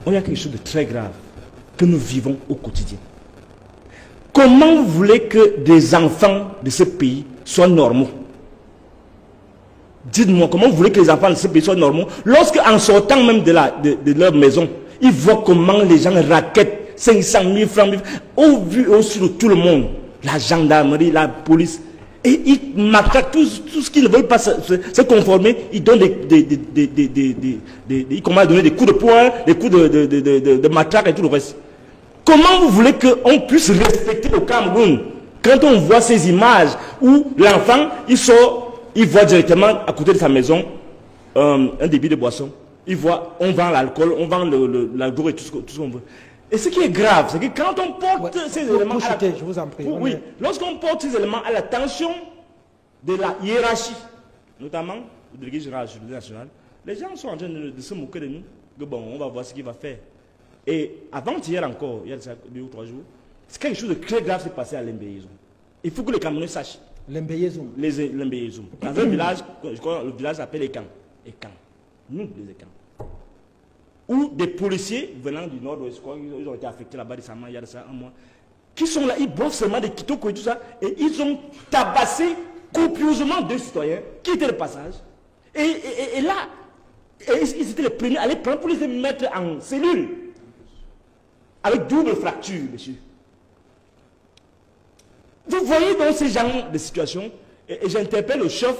il y a quelque chose de très grave que nous vivons au quotidien. Comment vous voulez que des enfants de ce pays soient normaux? Dites-moi, comment vous voulez que les enfants de ce pays soient normaux lorsque, en sortant même de leur maison, ils voient comment les gens raquettent 500 000 francs, au vu et au su de tout le monde, la gendarmerie, la police, et ils matraquent tout ce qu'ils ne veulent pas se conformer, ils donnent ils commencent à donner des coups de poing, des coups de matraque et tout le reste. Comment vous voulez qu'on puisse respecter le Cameroun quand on voit ces images où l'enfant, il sort, il voit directement à côté de sa maison un débit de boisson, il voit, on vend l'alcool, on vend la drogue et tout ce qu'on veut. Et ce qui est grave, c'est que quand on porte ces éléments je vous en prie. Oui, lorsqu'on porte ces éléments à l'attention de la hiérarchie, notamment le délégué général de l'Assemblée nationale, les gens sont en train de se moquer de nous, que bon, on va voir ce qu'il va faire. Et avant-hier encore, il y a 2 ou 3 jours, c'est quelque chose de très grave qui s'est passé à Lembeyezoum. Il faut que les Camerounais sachent. Lembeyezoum. Lembeyezoum. Dans un village, je crois le village s'appelle Ekan. Nous, les Ekan. Où des policiers venant du nord-ouest, ils ont été affectés là-bas récemment, il y a de ça un mois, qui sont là, ils boivent seulement des kitoko et tout ça, et ils ont tabassé copieusement 2 citoyens qui étaient de passage. Et là, ils étaient les premiers à les prendre pour les mettre en cellule, avec double fracture, monsieur. Vous voyez donc ces genres de situations, et j'interpelle le chef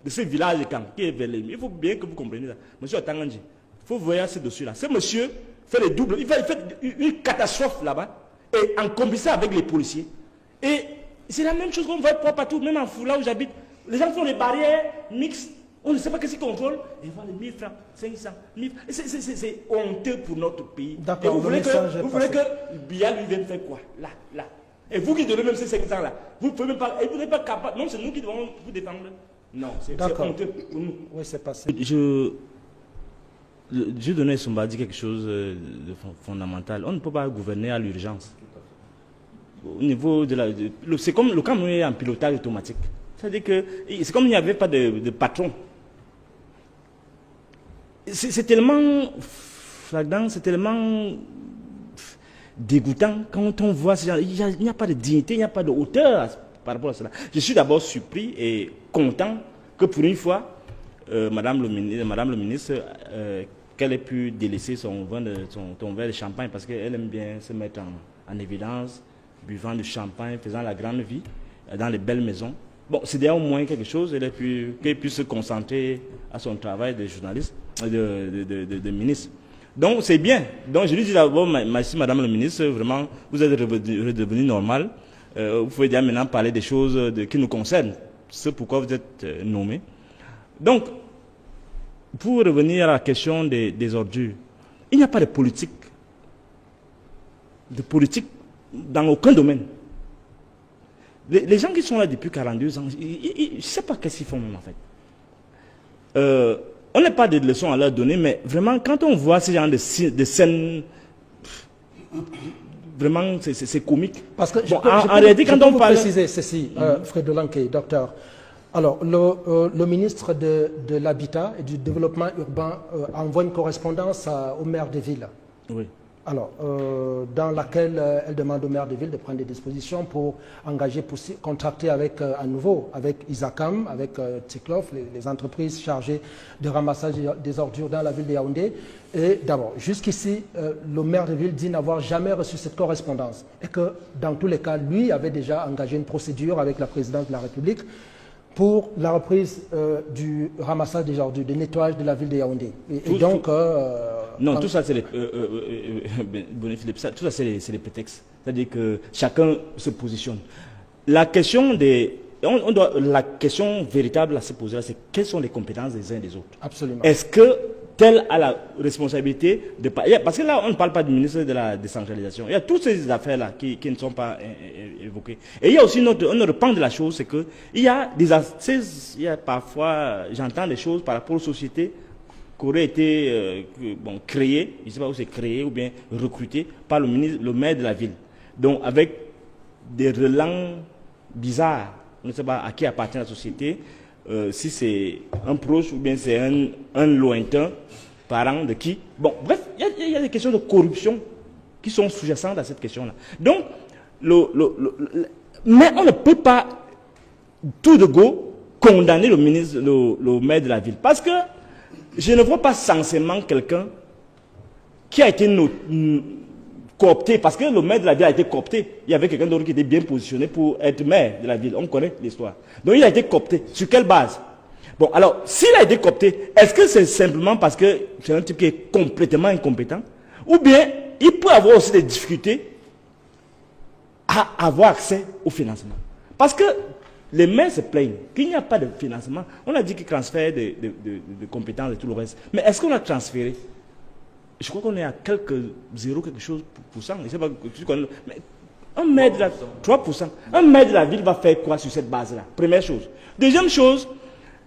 de ce village de Camp, qui est vers il faut bien que vous compreniez ça. Monsieur Otanganji, il faut voir ce dossier-là. Ce monsieur fait les doubles, il fait une catastrophe là-bas, et en combinant avec les policiers. Et c'est la même chose qu'on voit partout, même en Foula où j'habite. Les gens font des barrières mixtes, on ne sait pas qu'est-ce qu'ils contrôlent, et ils vont les 1000 francs, 500, 1000 francs. C'est honteux pour notre pays. Et vous voulez que Biya lui vienne faire quoi? Là. Et vous qui donnez même ces 500 là, vous ne pouvez même pas, et vous n'êtes pas capable. Non, c'est nous qui devons vous défendre. Non, c'est honteux pour nous. Oui, c'est passé. Dieu donné Somba dit quelque chose de fondamental. On ne peut pas gouverner à l'urgence. Au niveau de c'est comme le Cameroun est en pilotage automatique. C'est-à-dire que c'est comme il n'y avait pas de patron. C'est tellement flagrant, c'est tellement dégoûtant quand on voit ces gens. Il n'y a pas de dignité, il n'y a pas de hauteur par rapport à cela. Je suis d'abord surpris et content que pour une fois, Madame le ministre, qu'elle ait pu délaisser son verre de champagne parce qu'elle aime bien se mettre en évidence, buvant du champagne, faisant la grande vie dans les belles maisons. Bon, c'est déjà au moins quelque chose, qu'elle puisse se concentrer à son travail de journaliste, de ministre. Donc c'est bien. Donc je lui dis d'abord, merci Madame le ministre, vraiment, vous êtes redevenu normal. Vous pouvez déjà maintenant parler des choses qui nous concernent, ce pourquoi vous êtes nommé. Donc, pour revenir à la question des ordures, il n'y a pas de politique dans aucun domaine. Les gens qui sont là depuis 42 ans, je ne sais pas qu'est-ce qu'ils font même en fait. On n'a pas de leçons à leur donner, mais vraiment, quand on voit ce genre de scènes, vraiment, c'est comique. Parce que en réalité, quand on parle... préciser ceci, Fred Delanquet, docteur. Alors, le ministre de l'Habitat et du Développement urbain envoie une correspondance au maire des villes. Oui. Alors, dans laquelle elle demande au maire de ville de prendre des dispositions pour engager, contracter à nouveau avec Isacam, avec Tiklof, les entreprises chargées de ramassage des ordures dans la ville de Yaoundé. Et d'abord, jusqu'ici, le maire de ville dit n'avoir jamais reçu cette correspondance et que, dans tous les cas, lui avait déjà engagé une procédure avec la présidente de la République pour la reprise du ramassage des ordures, du nettoyage de la ville de Yaoundé. Et donc... non, tout ça, c'est les prétextes. C'est-à-dire que chacun se positionne. La question la question véritable à se poser, c'est quelles sont les compétences des uns et des autres. Absolument. Est-ce que tel a la responsabilité de... Parce que là, on ne parle pas du ministre de la décentralisation. Il y a toutes ces affaires-là qui ne sont pas évoquées. Et il y a aussi un autre pan de la chose, c'est que il y a parfois, j'entends des choses par rapport aux sociétés qui auraient été créées, je ne sais pas où c'est créé, ou bien recrutées par le maire de la ville. Donc, avec des relents bizarres, on ne sait pas à qui appartient la société, si c'est un proche ou bien c'est un lointain, parent de qui. Bon, bref, il y a des questions de corruption qui sont sous-jacentes à cette question-là. Donc, mais on ne peut pas tout de go condamner le ministre, le maire de la ville. Parce que je ne vois pas censément quelqu'un qui a été coopté, parce que le maire de la ville a été coopté. Il y avait quelqu'un d'autre qui était bien positionné pour être maire de la ville. On connaît l'histoire. Donc il a été coopté. Sur quelle base? Bon, alors, s'il a été coopté, est-ce que c'est simplement parce que c'est un type qui est complètement incompétent? Ou bien, il peut avoir aussi des difficultés à avoir accès au financement? Parce que les maires se plaignent qu'il n'y a pas de financement. On a dit qu'il transfère de compétences et tout le reste. Mais est-ce qu'on a transféré? Je crois qu'on est à quelques 0 quelque chose pour cent. Je sais pas, mais un maire de la 3%. Un maire de la ville va faire quoi sur cette base-là? Première chose. Deuxième chose,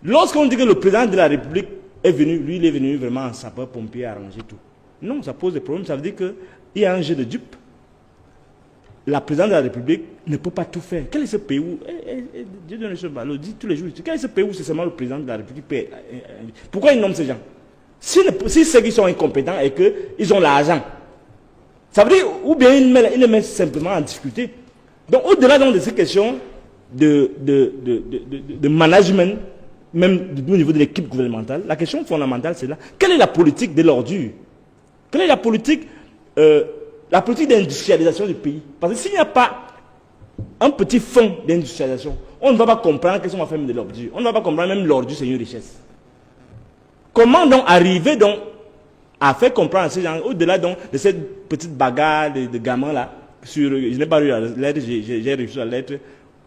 lorsqu'on dit que le président de la République est venu, lui il est venu vraiment en sapeur-pompier arranger tout. Non, ça pose des problèmes. Ça veut dire qu'il y a un jeu de dupes. La présidente de la République ne peut pas tout faire. Quel est ce pays où, Dieu donne le dit tous les jours, quel est ce pays où c'est seulement le président de la République? Pourquoi il nomme ces gens? Si ceux qui sont incompétents et qu'ils ont l'argent, ça veut dire, ou bien ils les mettent simplement en difficulté. Donc au-delà de ces questions de management, même au niveau de l'équipe gouvernementale, la question fondamentale c'est là, quelle est la politique de l'ordure? Quelle est la politique d'industrialisation du pays? Parce que s'il n'y a pas un petit fonds d'industrialisation, on ne va pas comprendre qu'est-ce qu'on va faire de l'ordure. On ne va pas comprendre même l'ordure c'est une richesse. Comment donc arriver donc à faire comprendre à ces gens, au-delà donc de cette petite bagarre de gamins là, je n'ai pas lu la lettre, j'ai reçu la lettre,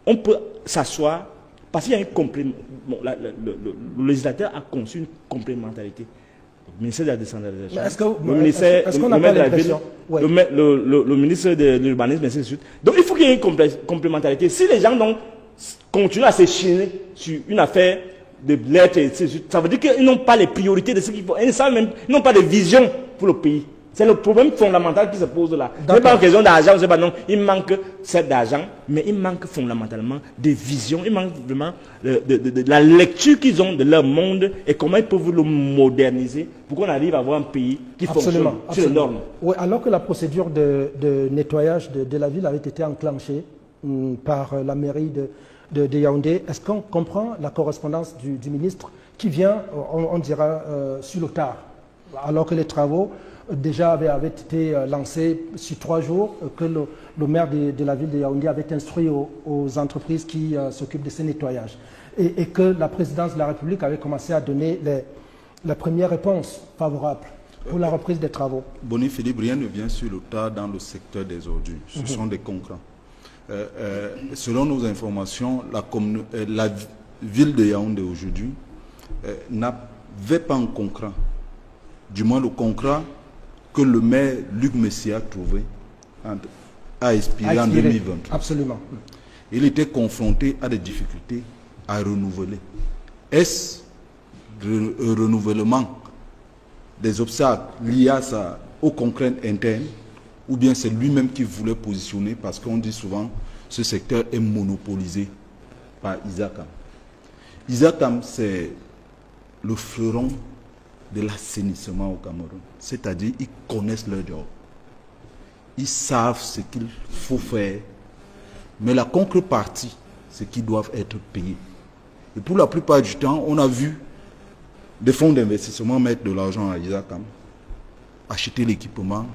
on peut s'asseoir, parce qu'il y a une le législateur a conçu une complémentarité. Le ministère de la décentralisation, le ministère de la ville, le ministre de l'urbanisme, et ainsi de suite. Donc il faut qu'il y ait une complémentarité. Si les gens donc continuent à s'échiner sur une affaire de lettres, ça veut dire qu'ils n'ont pas les priorités de ce qu'il faut. Ils n'ont pas de vision pour le pays. C'est le problème fondamental qui se pose là. Ce n'est pas une question d'argent, c'est pas non. Il manque certes d'argent, mais il manque fondamentalement de vision. Il manque vraiment de la lecture qu'ils ont de leur monde et comment ils peuvent le moderniser pour qu'on arrive à avoir un pays qui fonctionne sur les normes. Oui, alors que la procédure de nettoyage de la ville avait été enclenchée par la mairie de Yaoundé, est-ce qu'on comprend la correspondance du ministre qui vient, on dira, sur le tard, alors que les travaux déjà avaient été lancés sur 3 jours, que le maire de la ville de Yaoundé avait instruit aux entreprises qui s'occupent de ce nettoyage, et que la présidence de la République avait commencé à donner la première réponse favorable pour la reprise des travaux. Boni Philippe, rien ne vient sur le tard dans le secteur des ordures. Ce sont des concurrents. Selon nos informations, la ville de Yaoundé aujourd'hui n'avait pas un concurrent. Du moins, le concurrent que le maire Luc Messia a trouvé a expiré en 2023. Absolument. Il était confronté à des difficultés à renouveler. Est-ce le renouvellement des obstacles liés aux contraintes internes, ou bien c'est lui-même qui voulait positionner, parce qu'on dit souvent ce secteur est monopolisé par Isakam. Isakam, c'est le fleuron de l'assainissement au Cameroun. C'est-à-dire, ils connaissent leur job. Ils savent ce qu'il faut faire. Mais la contrepartie, c'est qu'ils doivent être payés. Et pour la plupart du temps, on a vu des fonds d'investissement mettre de l'argent à Isakam, acheter l'équipement.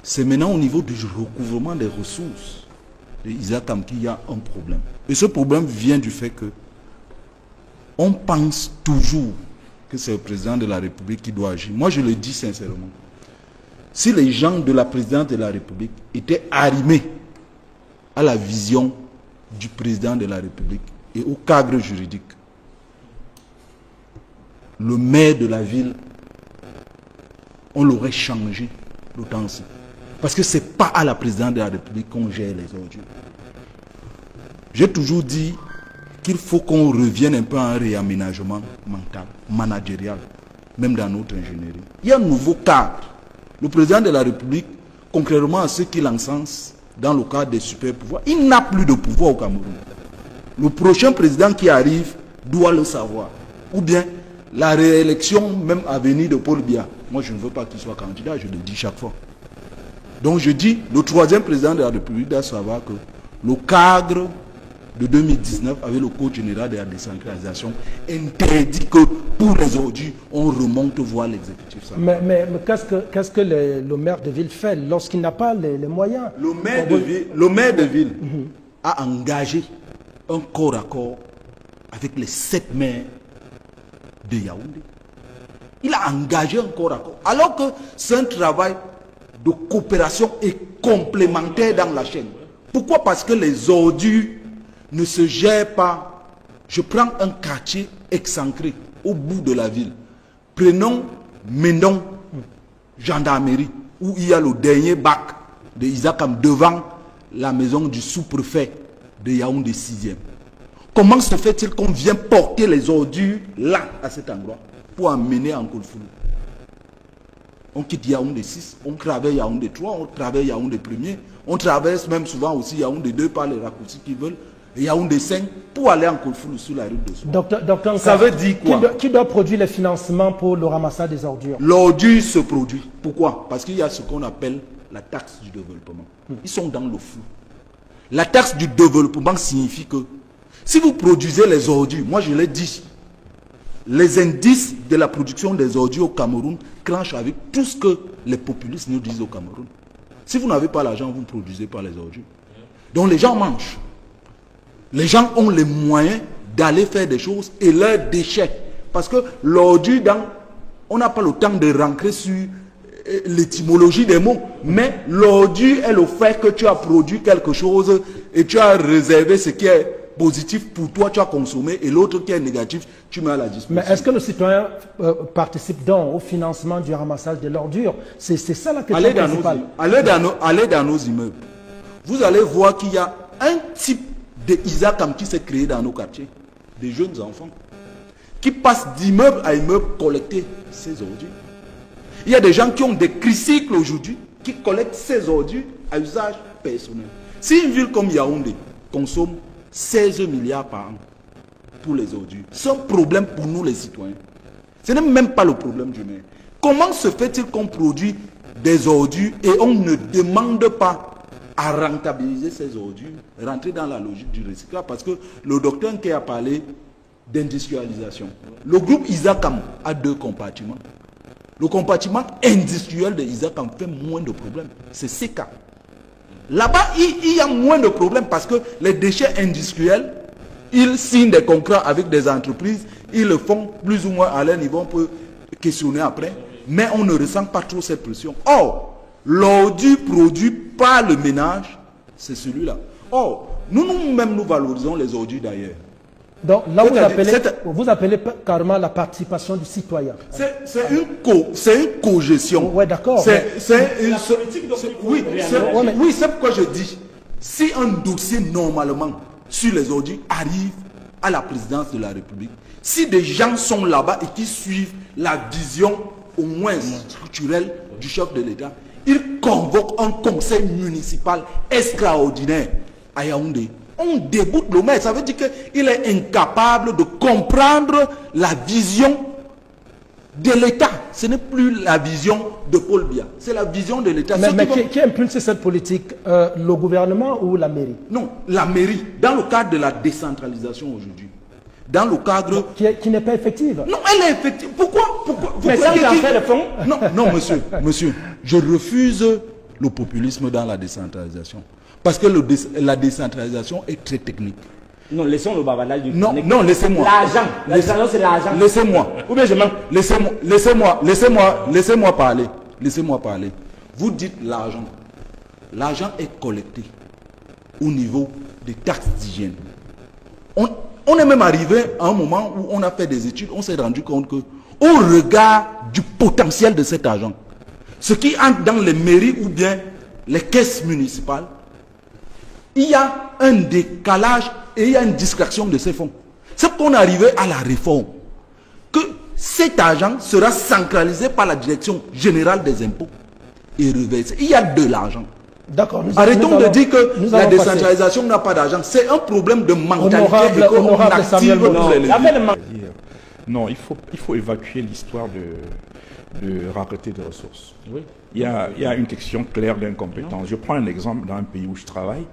C'est maintenant au niveau du recouvrement des ressources de Isakam qu'il y a un problème. Et ce problème vient du fait que on pense toujours que c'est le président de la République qui doit agir. Moi, je le dis sincèrement. Si les gens de la présidence de la République étaient arrimés à la vision du président de la République et au cadre juridique, le maire de la ville, on l'aurait changé d'autant-ci. Parce que ce n'est pas à la présidence de la République qu'on gère les ordures. J'ai toujours dit qu'il faut qu'on revienne un peu à un réaménagement mental, managérial, même dans notre ingénierie. Il y a un nouveau cadre. Le président de la République, concrètement à ce qu'il encense dans le cadre des super pouvoirs, il n'a plus de pouvoir au Cameroun. Le prochain président qui arrive doit le savoir. Ou bien la réélection même à venir de Paul Biya. Moi, je ne veux pas qu'il soit candidat, je le dis chaque fois. Donc je dis, le troisième président de la République doit savoir que le cadre de 2019 avec le code général de la décentralisation interdit que pour les ordures, on remonte voir l'exécutif. Mais qu'est-ce que le maire de ville fait lorsqu'il n'a pas les moyens? Le maire de ville a engagé un corps à corps avec les 7 maires de Yaoundé. Il a engagé un corps à corps. Alors que c'est un travail de coopération et complémentaire dans la chaîne. Pourquoi? Parce que les ordures ne se gèrent pas. Je prends un quartier excentré au bout de la ville. Prenons Mendon, gendarmerie, où il y a le dernier bac de Isakam devant la maison du sous-préfet de Yaoundé 6e. Comment se fait-il qu'on vient porter les ordures là, à cet endroit, pour emmener en Kolfoulou? On quitte Yaoundé 6, on traverse Yaoundé 3, on traverse Yaoundé 1er, on traverse même souvent aussi Yaoundé 2 par les raccourcis qui veulent, et Yaoundé 5 pour aller en Kolfoulou sur la route de Souma. Docteur, ça veut dire quoi? Qui doit produire les financements pour le ramassage des ordures? L'ordure se produit. Pourquoi? Parce qu'il y a ce qu'on appelle la taxe du développement. Ils sont dans le flou. La taxe du développement signifie que si vous produisez les ordures, moi je l'ai dit, les indices de la production des ordures au Cameroun clenchent avec tout ce que les populistes nous disent au Cameroun. Si vous n'avez pas l'argent, vous ne produisez pas les ordures. Donc les gens mangent. Les gens ont les moyens d'aller faire des choses et leurs déchets. Parce que l'ordure, on n'a pas le temps de rentrer sur l'étymologie des mots, mais l'ordure est le fait que tu as produit quelque chose et tu as réservé ce qui est positif pour toi, tu as consommé, et l'autre qui est négatif, tu mets à la disposition. Mais est-ce que le citoyen participe donc au financement du ramassage de l'ordure? C'est ça la question principale. Allez dans nos immeubles. Vous allez voir qu'il y a un type de Isakam qui s'est créé dans nos quartiers. Des jeunes enfants qui passent d'immeuble à immeuble collecter ces ordures. Il y a des gens qui ont des tricycles aujourd'hui qui collectent ces ordures à usage personnel. Si une ville comme Yaoundé consomme 16 milliards par an pour les ordures, c'est un problème pour nous les citoyens. Ce n'est même pas le problème du maire. Comment se fait-il qu'on produit des ordures et on ne demande pas à rentabiliser ces ordures, rentrer dans la logique du recyclage? Parce que le docteur qui a parlé d'industrialisation, le groupe Isakam a 2 compartiments. Le compartiment industriel de Isakam fait moins de problèmes. C'est CK. Là-bas, il y a moins de problèmes parce que les déchets industriels, ils signent des contrats avec des entreprises, ils le font plus ou moins à leur niveau, on peut questionner après, mais on ne ressent pas trop cette pression. Or, l'ordure produit par le ménage, c'est celui-là. Or, nous-mêmes, nous valorisons les ordures d'ailleurs. Donc là, vous appelez carrément la participation du citoyen. C'est une cogestion. Oui, d'accord. Oui, c'est pourquoi je dis, si un dossier normalement sur les ordures arrive à la présidence de la République, si des gens sont là-bas et qui suivent la vision au moins structurelle du chef de l'État, ils convoquent un conseil municipal extraordinaire à Yaoundé. On déboute le maire, ça veut dire qu'il est incapable de comprendre la vision de l'État. Ce n'est plus la vision de Paul Biya, c'est la vision de l'État. Mais qui impulse cette politique, le gouvernement ou la mairie? Non, la mairie, dans le cadre de la décentralisation aujourd'hui. Dans le cadre... Qui n'est pas effective. Non, elle est effective. Pourquoi mais ça, il a fait le fond. Non, monsieur, je refuse le populisme dans la décentralisation. Parce que la décentralisation est très technique. Non, laissons le bavardage du Non, laissez-moi. L'argent. La décentralisation, c'est l'argent. Laissez-moi. Ou bien je mens. Laissez-moi parler. Laissez-moi parler. Vous dites l'argent. L'argent est collecté au niveau des taxes d'hygiène. On est même arrivé à un moment où on a fait des études, on s'est rendu compte que, au regard du potentiel de cet argent, ce qui entre dans les mairies ou bien les caisses municipales, il y a un décalage et il y a une distraction de ces fonds. C'est qu'on est arrivé à la réforme. Que cet argent sera centralisé par la direction générale des impôts et reversé. Il y a de l'argent. D'accord. Arrêtons de dire que la décentralisation n'a pas d'argent. C'est un problème de mentalité et qu'on active tous les leviers. Non, il faut évacuer l'histoire de rareté de ressources. Oui. Il y a une question claire d'incompétence. Je prends un exemple dans un pays où je travaille,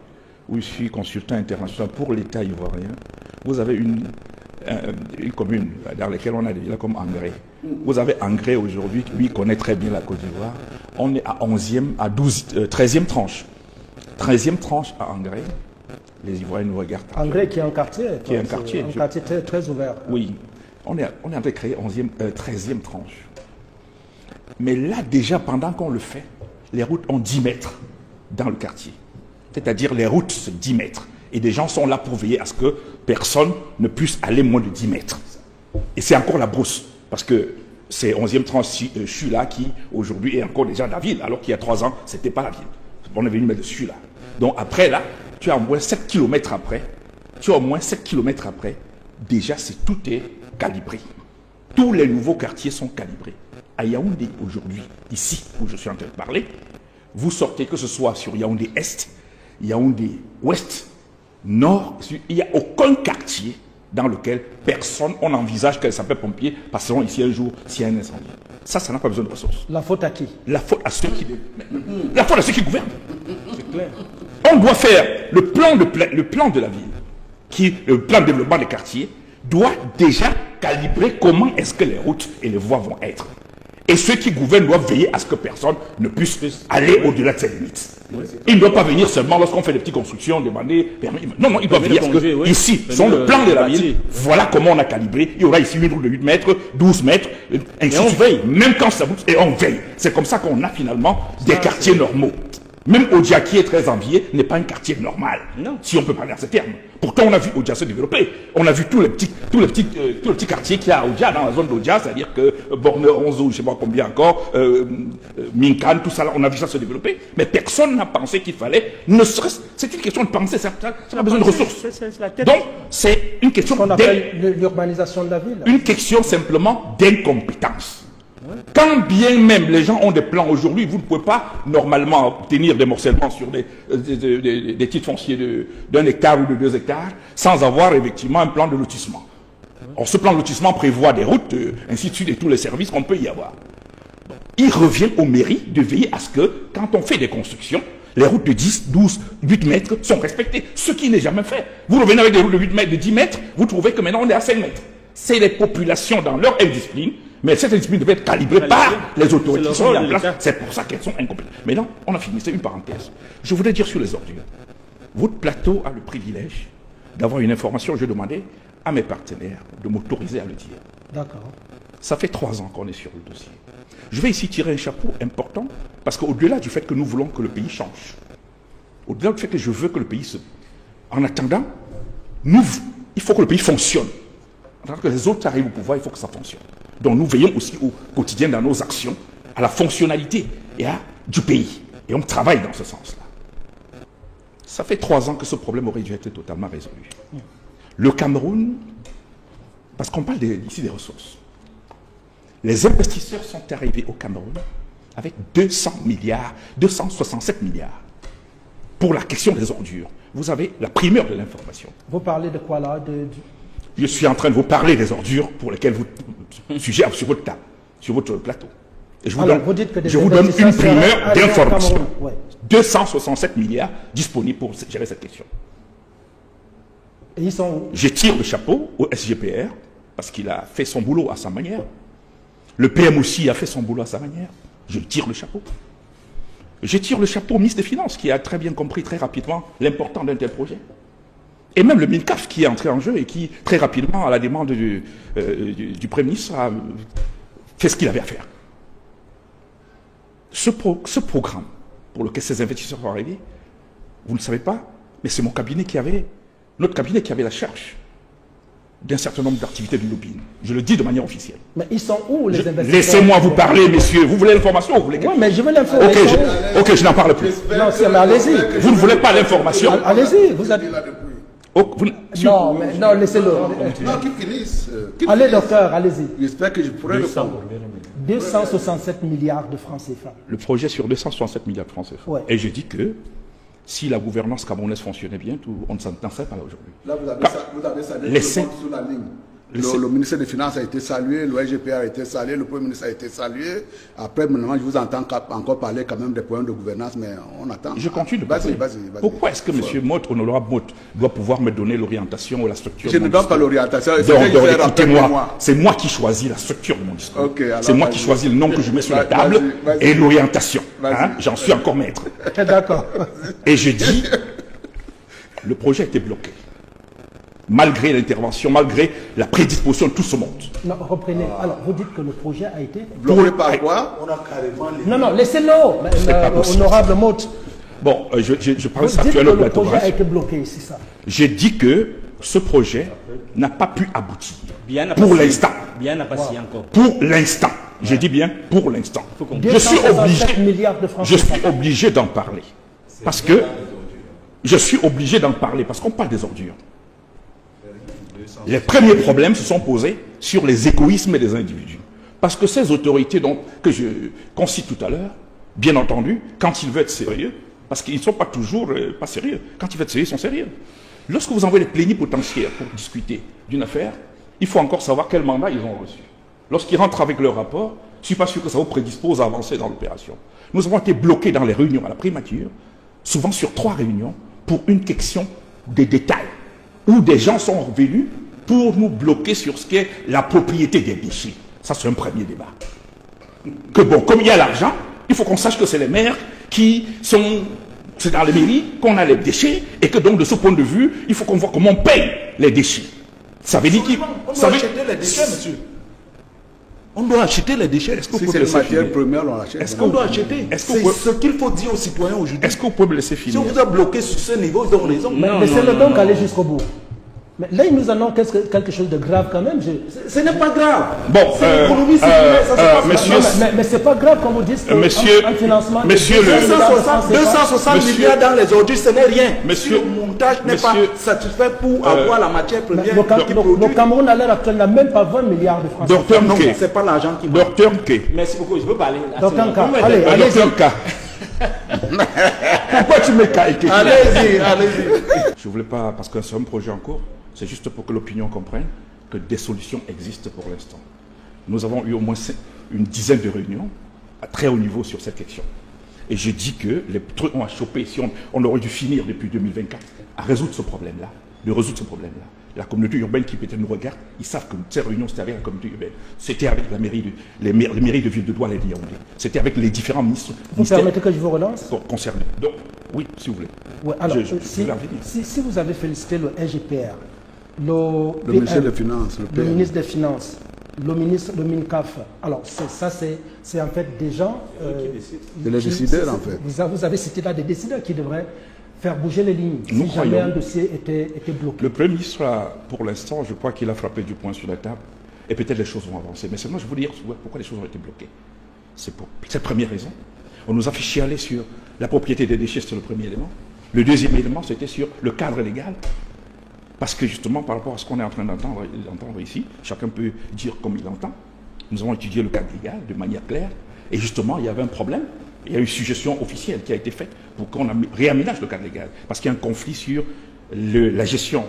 où je suis consultant international pour l'État ivoirien. Vous avez une commune dans laquelle on a des villas comme Angré. Vous avez Angré aujourd'hui, lui connaît très bien la Côte d'Ivoire. On est à 13e tranche. 13e tranche à Angré. Les Ivoiriens nous regardent. Angré qui est un quartier. Qui est un quartier. Un quartier très, très ouvert. Oui. On est en train de créer 13e tranche. Mais là, déjà, pendant qu'on le fait, les routes ont 10 mètres dans le quartier. C'est-à-dire les routes, c'est 10 mètres. Et des gens sont là pour veiller à ce que personne ne puisse aller moins de 10 mètres. Et c'est encore la brousse. Parce que c'est 11e tranche là qui, aujourd'hui, est encore déjà la ville. Alors qu'il y a 3 ans, ce n'était pas la ville. On est venu mettre dessus là. Donc après, là, tu as au moins 7 km après. Déjà, tout est calibré. Tous les nouveaux quartiers sont calibrés. À Yaoundé, aujourd'hui, ici, où je suis en train de parler, vous sortez, que ce soit sur Yaoundé Est, Yaoundé Ouest, Nord, il n'y a aucun quartier dans lequel on envisage que les sapeurs-pompiers passeront ici un jour s'il y a un incendie. Ça n'a pas besoin de ressources. La faute à qui? La faute à ceux qui gouvernent. C'est clair. On doit faire le plan de la ville, le plan de développement des quartiers, doit déjà calibrer comment est-ce que les routes et les voies vont être. Et ceux qui gouvernent doivent veiller à ce que personne ne puisse aller au-delà de ces limites. Ils ne doivent pas venir seulement lorsqu'on fait des petites constructions, demander permis. Non, ils doivent veiller à ce que, ici, sur le plan de la ville, voilà comment on a calibré. Il y aura ici une route de 8 mètres, 12 mètres, ainsi on veille. Même quand ça bouge, et on veille. C'est comme ça qu'on a finalement des quartiers normaux. Même Odia, qui est très envié, n'est pas un quartier normal, si on peut parler en ces termes. Pourtant, on a vu Odia se développer. On a vu tous les petits quartiers qu'il y a à Odia, dans la zone d'Odia, c'est-à-dire que Borne 11 ou je ne sais pas combien encore, Minkan, tout ça, là, on a vu ça se développer. Mais personne n'a pensé qu'il fallait, ne serait-ce, c'est une question de penser, ça a besoin de ressources. Donc, c'est une question qu'on appelle l'urbanisation de la ville. Une question simplement d'incompétence. Quand bien même les gens ont des plans aujourd'hui, vous ne pouvez pas normalement obtenir des morcellements sur des titres fonciers d'1 hectare ou de 2 hectares sans avoir effectivement un plan de lotissement. Or, ce plan de lotissement prévoit des routes, ainsi de suite, et tous les services qu'on peut y avoir. Donc, il revient aux mairies de veiller à ce que, quand on fait des constructions, les routes de 10, 12, 8 mètres sont respectées, ce qui n'est jamais fait. Vous revenez avec des routes de 8 mètres, de 10 mètres, vous trouvez que maintenant on est à 5 mètres. C'est les populations dans leur indiscipline. Mais cette discipline devait être calibrée par les autorités qui sont en place. C'est pour ça qu'elles sont incompétentes. Mais non, on a fini. C'est une parenthèse. Je voudrais dire sur les ordures. Votre plateau a le privilège d'avoir une information. Je demandais à mes partenaires de m'autoriser à le dire. D'accord. Ça fait 3 ans qu'on est sur le dossier. Je vais ici tirer un chapeau important parce qu'au-delà du fait que nous voulons que le pays change, au-delà du fait que je veux que le pays se... En attendant, il faut que le pays fonctionne. En attendant que les autres arrivent au pouvoir, il faut que ça fonctionne. Donc nous veillons aussi au quotidien dans nos actions à la fonctionnalité du pays. Et on travaille dans ce sens-là. Ça fait 3 ans que ce problème aurait dû être totalement résolu. Le Cameroun, parce qu'on parle ici des ressources, les investisseurs sont arrivés au Cameroun avec 267 milliards pour la question des ordures. Vous avez la primeur de l'information. Vous parlez de quoi là? Je suis en train de vous parler des ordures pour lesquelles vous sujet sur votre table, sur votre plateau. Et je vous donne une primeur d'information. Ouais. 267 milliards disponibles pour gérer cette question. Et ils sont... Je tire le chapeau au SGPR parce qu'il a fait son boulot à sa manière. Le PM aussi a fait son boulot à sa manière. Je tire le chapeau. Je tire le chapeau au ministre des Finances qui a très bien compris très rapidement l'importance d'un tel projet. Et même le MINCAF qui est entré en jeu et qui, très rapidement, à la demande du Premier ministre, a fait ce qu'il avait à faire. Ce programme, pour lequel ces investisseurs sont arrivés, vous ne savez pas, mais c'est notre cabinet qui avait la charge d'un certain nombre d'activités de lobbying. Je le dis de manière officielle. Mais ils sont où, les investisseurs? Laissez-moi vous parler, messieurs. Vous voulez l'information ou vous voulez... Oui, mais je veux l'information. Ok, je n'en parle plus. Non, mais allez-y. Vous ne voulez pas l'information? Allez-y, vous avez... Non, laissez-le. Non, qu'il finisse. Allez, docteur, allez-y. J'espère que je pourrai répondre. 267 milliards de francs CFA. Le projet sur 267 milliards de francs CFA. Ouais. Et je dis que si la gouvernance camerounaise fonctionnait bien, on ne s'en serait pas là aujourd'hui. Là, vous avez ça sous la ligne. Le ministère des Finances a été salué, le LGPR a été salué, le Premier ministre a été salué. Après, maintenant, je vous entends encore parler quand même des problèmes de gouvernance, mais on attend. Je continue de Vas-y. Pourquoi est-ce que M. Motte, honorable Motte, doit pouvoir me donner l'orientation ou la structure Je de mon ne donne pas discours? l'orientation. Donc, écoutez-moi, c'est moi qui choisis la structure de mon discours. Okay, c'est moi qui choisis le nom que je mets sur la table et l'orientation. Hein? J'en suis encore maître. D'accord. Et je dis, le projet a été bloqué. Malgré l'intervention, malgré la prédisposition de tout ce monde. Non, reprenez. Alors, vous dites que le projet a été... Bloqué par quoi? On a carrément les... Non, laissez-le, honorable Motte. Bon, je parle Vous dites que le projet a été bloqué, c'est ça. J'ai dit que ce projet n'a pas pu aboutir. Bien n'a Pour pas l'instant. Bien n'a pas si encore. Pour l'instant. J'ai dit bien pour l'instant. Je suis 267 milliards de francs. Je suis obligé d'en parler. Parce que je suis obligé d'en parler parce qu'on parle des ordures. Les premiers problèmes se sont posés sur les égoïsmes des individus. Parce que ces autorités qu'on cite tout à l'heure, bien entendu, quand ils veulent être sérieux, parce qu'ils ne sont pas toujours pas sérieux, quand ils veulent être sérieux, ils sont sérieux. Lorsque vous envoyez les plénipotentiaires pour discuter d'une affaire, il faut encore savoir quel mandat ils ont reçu. Lorsqu'ils rentrent avec leur rapport, je ne suis pas sûr que ça vous prédispose à avancer dans l'opération. Nous avons été bloqués dans les réunions à la primature, souvent sur 3 réunions, pour une question des détails, où des gens sont revenus pour nous bloquer sur ce qu'est la propriété des déchets. Ça, c'est un premier débat. Que bon, comme il y a l'argent, il faut qu'on sache que c'est les maires qui sont... C'est dans les mairies qu'on a les déchets, et que donc, de ce point de vue, il faut qu'on voit comment on paye les déchets. Ça veut dire qu'il... On doit acheter les déchets, monsieur. On doit acheter les déchets. Est-ce que Si vous c'est pouvez une laisser matière finir? première, on l'achète. Est-ce On doit acheter. Est-ce C'est que vous- ce qu'il faut dire aux citoyens aujourd'hui. Est-ce que vous pouvez me laisser Si finir? on vous a bloqué sur ce niveau, ils ont raison. Non, Laissez-le non, donc non, aller non. jusqu'au bout. Mais là, il nous annonce quelque chose de grave quand même. Ce n'est pas grave. Bon, C'est l'économie circulaire, ça se passe monsieur- maintenant. Mais c'est pas grave quand vous dites que Monsieur- un financement... monsieur le- 260 Monsieur- milliards dans les ordures, ce n'est rien. Monsieur- Si le montage n'est pas Monsieur- satisfait pour avoir la matière première Le qui produit. Cameroun, à l'heure actuelle, n'a même pas 20 milliards de francs. Docteur Non, Mké. c'est pas l'argent qui manque. Docteur Mké. Merci beaucoup, je veux parler. Docteur Nka, Vous me- allez, allez-y. Docteur K. Pourquoi tu me cailles? Allez-y, allez-y. Je ne voulais pas, parce que c'est un projet en cours, c'est juste pour que l'opinion comprenne que des solutions existent pour l'instant. Nous avons eu au moins une dizaine de réunions à très haut niveau sur cette question. Et je dis que les trucs ont à choper, si on aurait dû finir depuis 2024 à résoudre ce problème-là, La communauté urbaine qui peut-être nous regarde, ils savent que ces réunions, c'était avec la communauté urbaine. C'était avec la mairie les mairies de ville de Douala et de Yaoundé. C'était avec les différents ministres. Vous permettez que je vous relance? Concernés. Donc, oui, si vous voulez. Ouais, alors, Je vais en venir. si vous avez félicité le LGPR, Le ministère des Finances, le le PM. ministre des Finances, le ministre, le MINCAF, alors c'est en fait des gens... C'est les décideurs, en fait. Vous avez cité là des décideurs qui devraient faire bouger les lignes Nous si jamais croyons. un dossier était bloqué. Le Premier ministre, pour l'instant, je crois qu'il a frappé du poing sur la table et peut-être les choses vont avancer. Mais seulement, je veux dire pourquoi les choses ont été bloquées. C'est pour cette première raison. On nous a fait chialer sur la propriété des déchets, c'est le premier élément. Le deuxième élément, c'était sur le cadre légal. Parce que justement, par rapport à ce qu'on est en train d'entendre ici, chacun peut dire comme il entend. Nous avons étudié le cadre légal de manière claire. Et justement, il y avait un problème. Il y a eu une suggestion officielle qui a été faite pour qu'on réaménage le cadre légal. Parce qu'il y a un conflit sur la gestion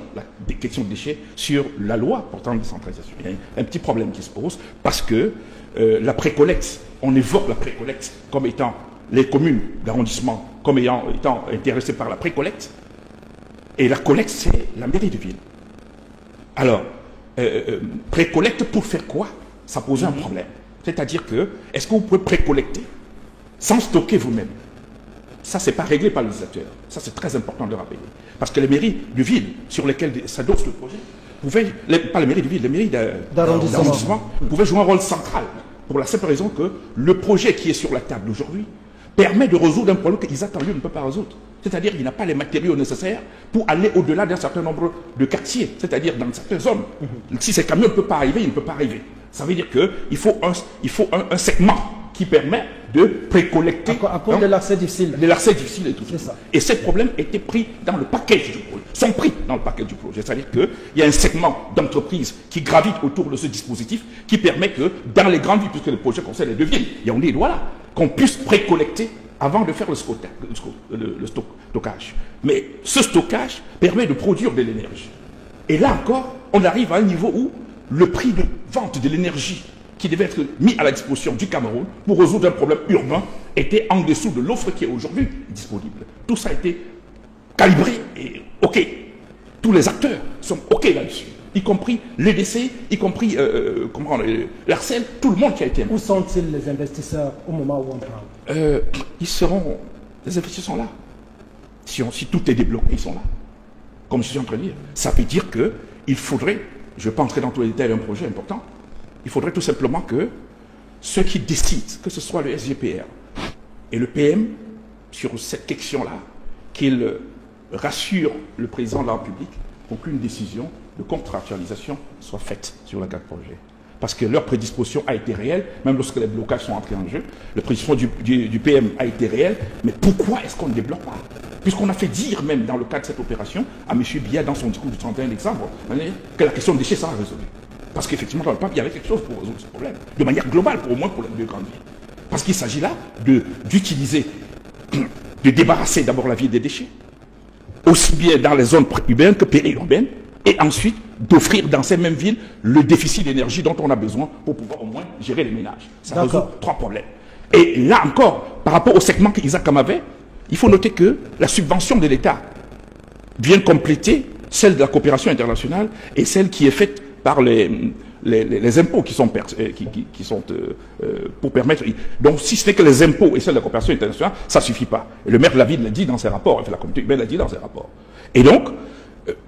des questions de déchets, sur la loi portant décentralisation. Il y a un petit problème qui se pose parce que la précollecte, on évoque la précollecte comme étant les communes d'arrondissement, comme étant intéressées par la précollecte. Et la collecte, c'est la mairie de ville. Alors, précollecte pour faire quoi? Ça posait un problème. C'est-à-dire que, est-ce que vous pouvez précollecter sans stocker vous-même? Ça, ce n'est pas réglé par le législateur. Ça, c'est très important de le rappeler. Parce que les mairies de ville sur lesquelles s'adosse le projet, pas les mairies de ville, les mairies d'arrondissement, pouvaient jouer un rôle central. Pour la simple raison que le projet qui est sur la table aujourd'hui permet de résoudre un problème qu'Isaac Tanlieu ne peut pas résoudre. C'est-à-dire qu'il n'a pas les matériaux nécessaires pour aller au-delà d'un certain nombre de quartiers, c'est-à-dire dans certaines zones. Si ces camions ne peuvent pas arriver, ils ne peuvent pas arriver. Ça veut dire qu'il faut un segment qui permet de précollecter. À cause de l'accès difficile. De l'accès difficile et tout C'est ça. Et ces problèmes étaient pris dans le package du projet, sont pris dans le package du projet. C'est-à-dire qu'il y a un segment d'entreprises qui gravite autour de ce dispositif qui permet que dans les grandes villes, puisque le projet concerne les deux villes, Yaoundé et Douala, qu'on puisse précollecter avant de faire le stockage. Mais ce stockage permet de produire de l'énergie. Et là encore, on arrive à un niveau où le prix de vente de l'énergie qui devait être mis à la disposition du Cameroun pour résoudre un problème urbain était en dessous de l'offre qui est aujourd'hui disponible. Tout ça a été calibré et OK. Tous les acteurs sont OK là-dessus, y compris l'EDC, y compris l'ARCEL, tout le monde qui a été... Où sont-ils les investisseurs au moment où on parle? Ils seront... Les investisseurs sont là. Si tout est débloqué, ils sont là. Comme je suis en train de dire. Ça veut dire qu'il faudrait, je ne vais pas entrer dans tous les détails d'un projet important, il faudrait tout simplement que ceux qui décident, que ce soit le SGPR et le PM, sur cette question-là, qu'ils rassurent le président de la République pour qu'une décision de contractualisation soit faite sur la carte projet. Parce que leur prédisposition a été réelle, même lorsque les blocages sont entrés en jeu, la prédisposition du PM a été réelle, mais pourquoi est-ce qu'on ne débloque pas? Puisqu'on a fait dire même dans le cadre de cette opération à M. Biya dans son discours du 31 décembre que la question des déchets sera résolue. Parce qu'effectivement, dans le PAP, il y avait quelque chose pour résoudre ce problème, de manière globale, au moins pour les deux grandes villes. Parce qu'il s'agit là d'utiliser, de débarrasser d'abord la ville des déchets, aussi bien dans les zones urbaines que périurbaines, et ensuite d'offrir dans ces mêmes villes le déficit d'énergie dont on a besoin pour pouvoir au moins gérer les ménages. Ça résout 3 problèmes. Et là encore, par rapport au segment qu'Isakam avait, il faut noter que la subvention de l'État vient compléter celle de la coopération internationale et celle qui est faite par les impôts qui sont pour permettre... Donc, si ce n'est que les impôts et celle de la coopération internationale, ça ne suffit pas. Et le maire de la ville l'a dit dans ses rapports, la communauté urbaine l'a dit dans ses rapports. Et donc,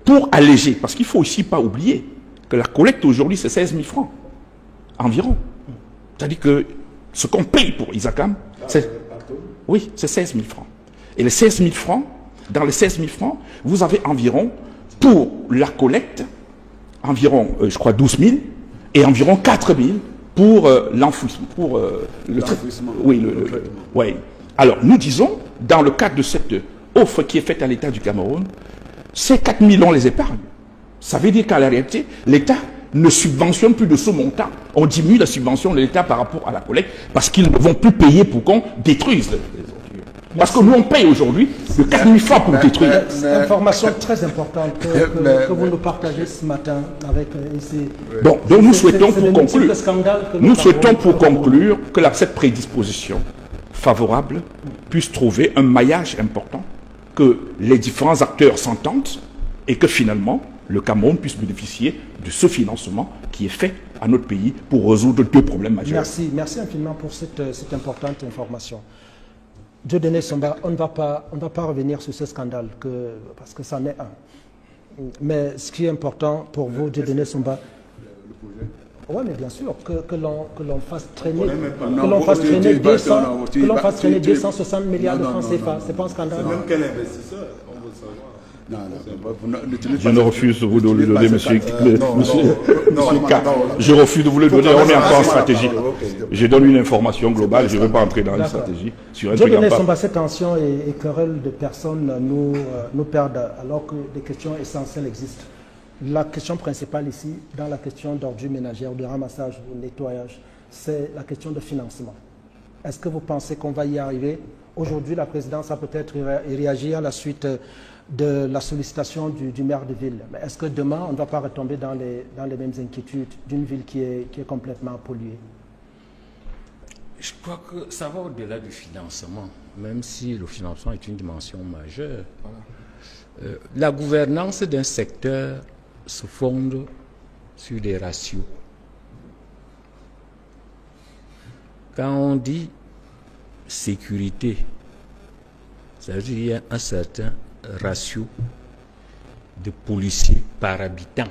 pour alléger, parce qu'il ne faut aussi pas oublier que la collecte aujourd'hui, c'est 16 000 francs, environ. C'est-à-dire que ce qu'on paye pour Isakam, c'est 16 000 francs. Et les 16 000 francs, dans les 16 000 francs, vous avez environ, pour la collecte, environ, je crois, 12 000 et environ 4 000 pour l'enfouissement, pour le traitement. Oui. Alors, nous disons, dans le cadre de cette offre qui est faite à l'État du Cameroun, ces 4 000, on les épargne. Ça veut dire qu'à la réalité, l'État ne subventionne plus de ce montant. On diminue la subvention de l'État par rapport à la collecte parce qu'ils ne vont plus payer pour qu'on détruise les ordures. Parce que nous, on paye aujourd'hui de 4 000 francs pour détruire. C'est une information très importante que vous nous partagez ce matin avec ici. Donc nous souhaitons pour conclure que cette prédisposition favorable puisse trouver un maillage important, que les différents acteurs s'entendent et que finalement le Cameroun puisse bénéficier de ce financement qui est fait à notre pays pour résoudre 2 problèmes majeurs. Merci infiniment pour cette importante information. Dieudonné Somba, on ne va pas revenir sur ce scandale parce que ça n'est un. Mais ce qui est important pour vous, Dieudonné Somba, oui, mais bien sûr, que l'on fasse traîner 260 milliards de francs CFA, c'est pas un scandale. Même quel investisseur, on veut savoir. Je ne refuse de vous le donner, monsieur K. Je refuse de vous le donner, on est encore en stratégie. Je donne une information globale, je ne veux pas entrer dans une stratégie. Dieudonné Somba, cette tension et querelle de personnes nous perdent alors que des questions essentielles existent. La question principale ici, dans la question d'ordures ménagères, de ramassage ou nettoyage, c'est la question de financement. Est-ce que vous pensez qu'on va y arriver? Aujourd'hui, la présidence a peut-être réagi à la suite de la sollicitation du maire de ville. Mais est-ce que demain, on ne va pas retomber dans les mêmes inquiétudes d'une ville qui est complètement polluée? Je crois que ça va au-delà du financement, même si le financement est une dimension majeure. La gouvernance d'un secteur se fonde sur des ratios. Quand on dit sécurité, ça veut dire qu'il y a un certain ratio de policiers par habitant.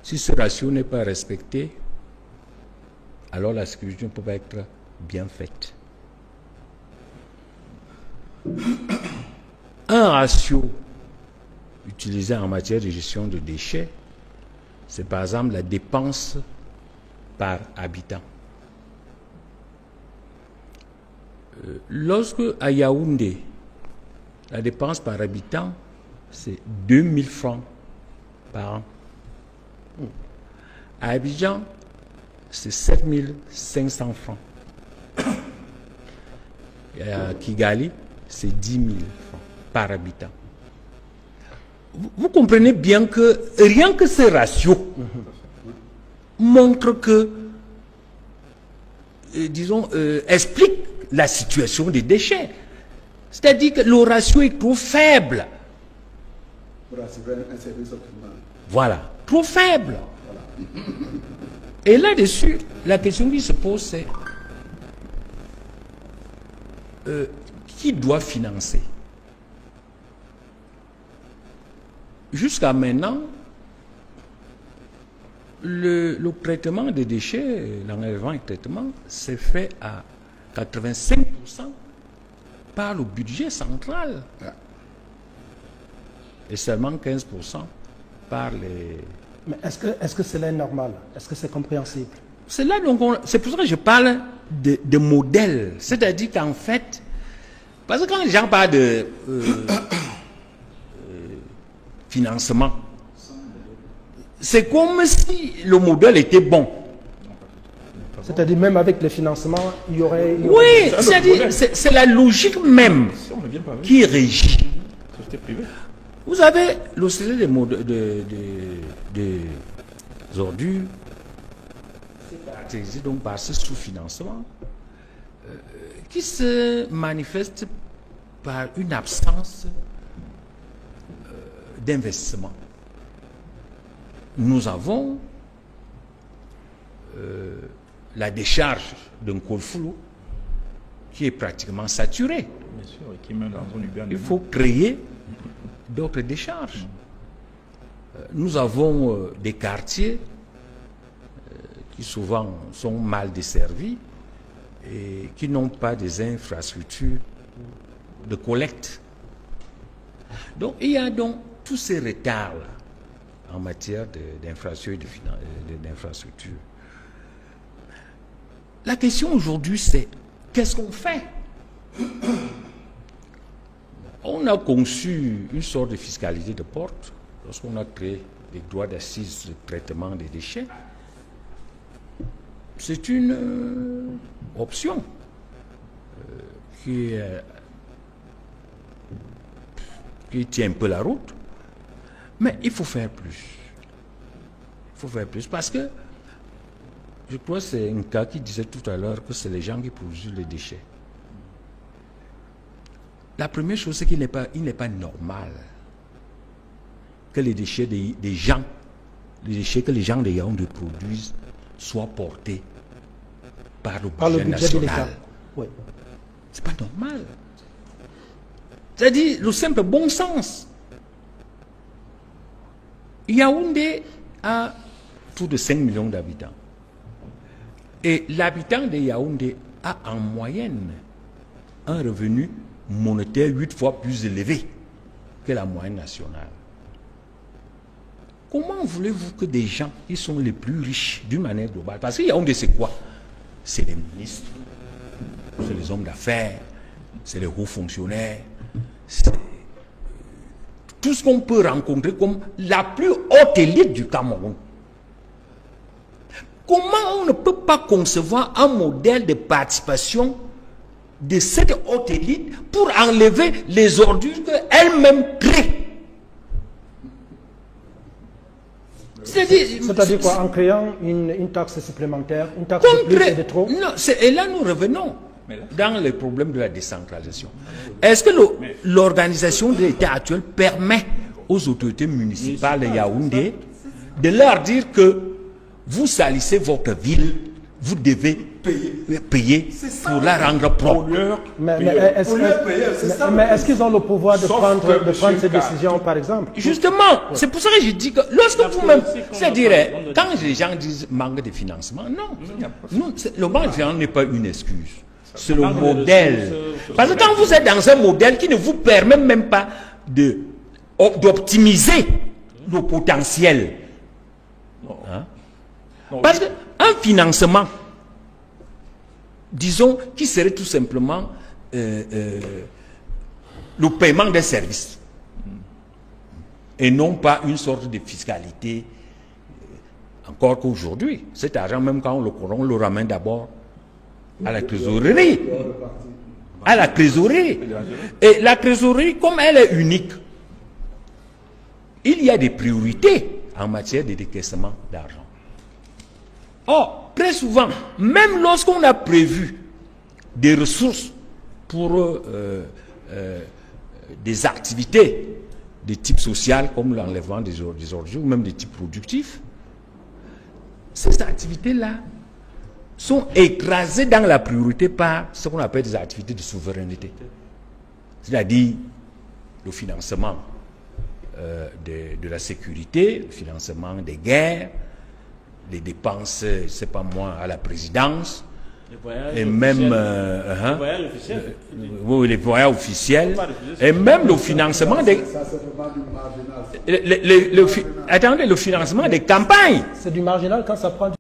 Si ce ratio n'est pas respecté, alors la sécurité ne peut pas être bien faite. Un ratio utilisé en matière de gestion de déchets, c'est par exemple la dépense par habitant. Lorsque à Yaoundé, la dépense par habitant, c'est 2000 francs par an. À Abidjan, c'est 7500 francs. Et à Kigali, c'est 10 000 francs par habitant. vous comprenez bien que rien que ce ratio montre que, disons, explique la situation des déchets. C'est-à-dire que le ratio est trop faible. Pour assurer un service optimal. Voilà, trop faible. Et là-dessus, la question qui se pose, c'est qui doit financer? Jusqu'à maintenant, le traitement des déchets, l'enlèvement et le traitement, s'est fait à 85% par le budget central. Et seulement 15% par les... Mais est-ce que cela est normal? Est-ce que c'est compréhensible? C'est là donc c'est pour ça que je parle de modèle. C'est-à-dire qu'en fait, parce que quand les gens parlent de financement, c'est comme si le modèle était bon. C'est-à-dire même avec les financements, il y aurait... Oui, c'est-à-dire c'est la logique même qui régit. Vous avez l'OCDE des ordures, c'est caractérisé donc par ce sous-financement qui se manifeste par une absence d'investissement. Nous avons la décharge d'un Kolfoulou qui est pratiquement saturée. Bien sûr, et qui mène dans son Uber. Il faut créer d'autres décharges. Nous avons des quartiers qui souvent sont mal desservis et qui n'ont pas des infrastructures de collecte. Donc il y a donc tous ces retards-là en matière d'infrastructures. La question aujourd'hui, c'est qu'est-ce qu'on fait? On a conçu une sorte de fiscalité de porte lorsqu'on a créé les droits d'assises de traitement des déchets. C'est une option qui tient un peu la route, mais il faut faire plus. Il faut faire plus parce que je crois que c'est un cas qui disait tout à l'heure que c'est les gens qui produisent les déchets. La première chose, c'est qu'il n'est pas normal que les déchets des gens, les déchets que les gens de Yaoundé produisent, soient portés par le budget national. Oui. C'est pas normal. C'est-à-dire le simple bon sens. Yaoundé a plus de 5 millions d'habitants. Et l'habitant de Yaoundé a en moyenne un revenu monétaire 8 fois plus élevé que la moyenne nationale. Comment voulez-vous que des gens qui sont les plus riches d'une manière globale, parce que Yaoundé c'est quoi? C'est les ministres, c'est les hommes d'affaires, c'est les hauts fonctionnaires, c'est tout ce qu'on peut rencontrer comme la plus haute élite du Cameroun. Comment on ne peut pas concevoir un modèle de participation de cette haute élite pour enlever les ordures qu'elle-même crée? C'est-à-dire quoi? En créant une taxe supplémentaire, une taxe de plus et de trop? Non, et là nous revenons dans les problèmes de la décentralisation. Est-ce que l'organisation de l'État actuel permet aux autorités municipales de Yaoundé de leur dire que vous salissez votre ville, vous devez payer pour la rendre propre? Mais est-ce qu'ils ont le pouvoir de prendre ces décisions, par exemple? Justement, c'est pour ça que je dis que lorsque vous-même, c'est-à-dire, quand les gens disent manque de financement, non, le manque de financement n'est pas une excuse. C'est le modèle. Parce que quand vous êtes dans un modèle qui ne vous permet même pas d'optimiser le potentiel, hein? Parce qu'un financement, disons, qui serait tout simplement le paiement des services, et non pas une sorte de fiscalité, encore qu'aujourd'hui, cet argent, même quand on le ramène d'abord à la trésorerie. À la trésorerie. Et la trésorerie, comme elle est unique, il y a des priorités en matière de décaissement d'argent. Or, très souvent, même lorsqu'on a prévu des ressources pour des activités de type social, comme l'enlèvement des ordures, ou même de type productif, ces activités-là sont écrasées dans la priorité par ce qu'on appelle des activités de souveraineté. C'est-à-dire le financement de la sécurité, le financement des guerres, les dépenses, je ne sais pas moi, à la présidence, et même les voyages officiels, et même le financement des... Attendez, le financement des campagnes. C'est du marginal quand ça prend